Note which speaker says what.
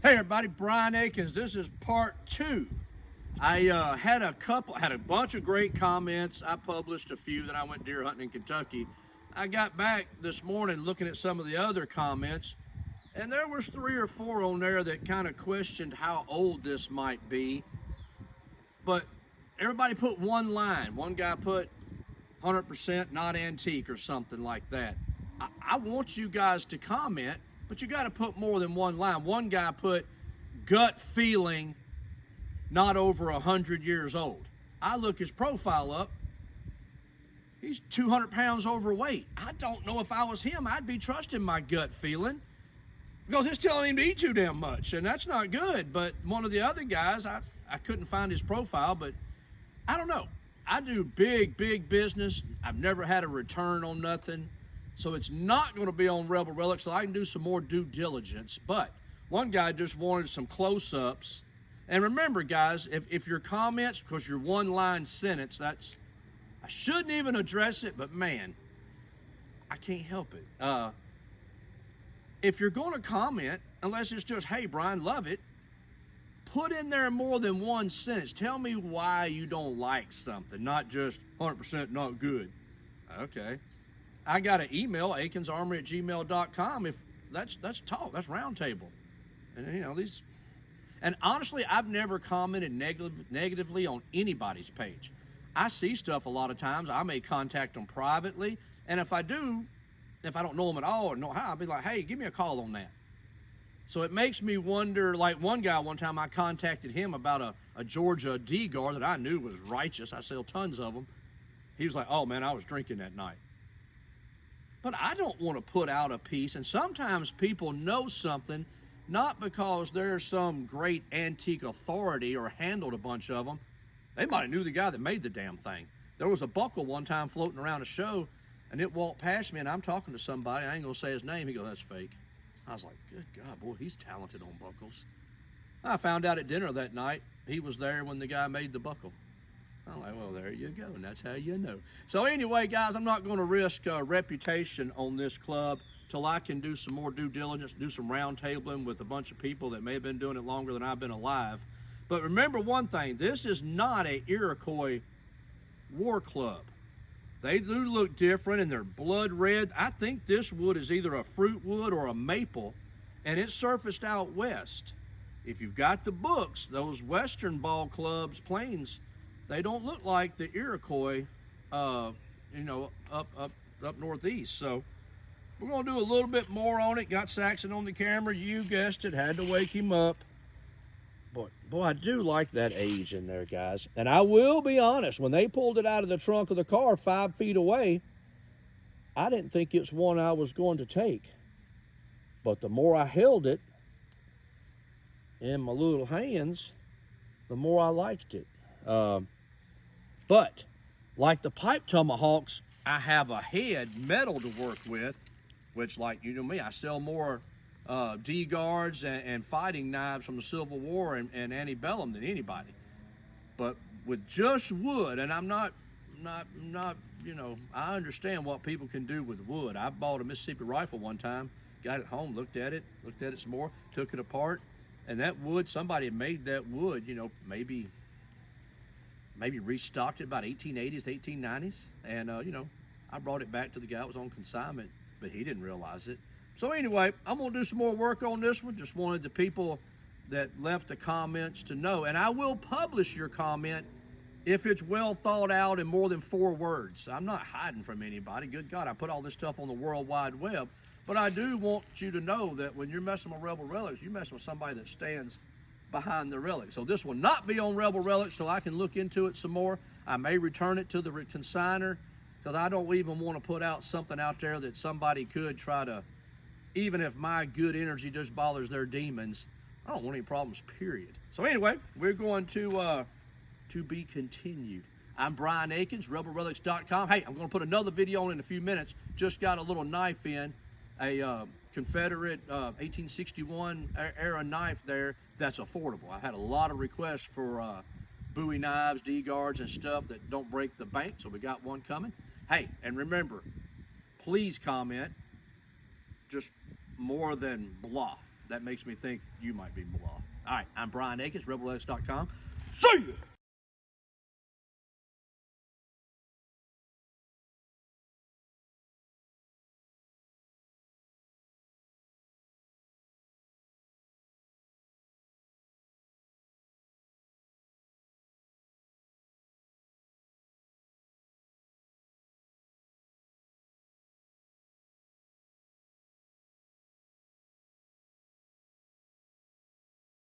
Speaker 1: Hey everybody, Brian Akins. This is part 2. I had a bunch of great comments. I published a few that I went deer hunting in Kentucky. I got back this morning looking at some of the other comments, and there was 3 or 4 on there that kind of questioned how old this might be. But everybody put one line. One guy put 100% not antique or something like that. I want you guys to comment, but you got to put more than one line. One guy put gut feeling not over 100 years old. I look his profile up. He's 200 pounds overweight. I don't know if I was him, I'd be trusting my gut feeling because it's telling him to eat too damn much, and that's not good. But one of the other guys, I couldn't find his profile, but I don't know. I do big business. I've never had a return on nothing. So it's not going to be on Rebel Relics, so I can do some more due diligence. But one guy just wanted some close-ups. And remember, guys, if your comments, because your one-line sentence, I shouldn't even address it, but man, I can't help it. If you're going to comment, unless it's just, hey, Brian, love it, put in there more than one sentence. Tell me why you don't like something, not just 100% not good. Okay. I got an email, akinsarmory@gmail.com. If that's talk, that's roundtable. And you know, these, and honestly, I've never commented negatively on anybody's page. I see stuff a lot of times. I may contact them privately, and if I do, if I don't know them at all or know how, I'll be like, hey, give me a call on that. So it makes me wonder, like one guy one time I contacted him about a Georgia D-guard that I knew was righteous. I sell tons of them. He was like, oh man, I was drinking that night. But I don't want to put out a piece, and sometimes people know something not because they're some great antique authority or handled a bunch of them. They might have knew the guy that made the damn thing. There was a buckle one time floating around a show, and it walked past me, and I'm talking to somebody. I ain't going to say his name. He goes, that's fake. I was like, good God, boy, he's talented on buckles. I found out at dinner that night he was there when the guy made the buckle. I'm like, well, there you go, and that's how you know. So anyway, guys, I'm not going to risk reputation on this club till I can do some more due diligence, do some round tabling with a bunch of people that may have been doing it longer than I've been alive. But remember one thing, this is not a Iroquois war club. They do look different, and they're blood red. I think this wood is either a fruit wood or a maple, and it's surfaced out west. If you've got the books, those western ball clubs, plains, they don't look like the Iroquois, you know, up northeast. So we're going to do a little bit more on it. Got Saxon on the camera. You guessed it. Had to wake him up. But boy, I do like that age in there, guys. And I will be honest, when they pulled it out of the trunk of the car 5 feet away, I didn't think it's one I was going to take. But the more I held it in my little hands, the more I liked it. But like the pipe tomahawks, I have a head metal to work with, which, like you know me, I sell more D-guards and fighting knives from the Civil War and antebellum than anybody. But with just wood, and I'm not, you know, I understand what people can do with wood. I bought a Mississippi rifle one time, got it home, looked at it some more, took it apart, and that wood, somebody had made that wood, you know, maybe restocked it about 1880s, 1890s. And, you know, I brought it back to the guy that was on consignment, but he didn't realize it. So anyway, I'm going to do some more work on this one. Just wanted the people that left the comments to know. And I will publish your comment if it's well thought out in more than 4 words. I'm not hiding from anybody. Good God, I put all this stuff on the World Wide Web. But I do want you to know that when you're messing with Rebel Relics, you're messing with somebody that stands behind the relic. So this will not be on Rebel Relics till I can look into it some more. I may return it to the consignor because I don't even want to put out something out there that somebody could try to, even if my good energy just bothers their demons, I don't want any problems, period. So anyway, we're going to be continued. I'm Brian Akins, rebelrelics.com. Hey, I'm going to put another video on in a few minutes. Just got a little knife in, a Confederate 1861 era knife there that's affordable. I had a lot of requests for Bowie knives, D-guards, and stuff that don't break the bank, so we got one coming. Hey, and remember, please comment just more than blah. that makes me think you might be blah. All right, I'm Brian Akins, RebelX.com. See you.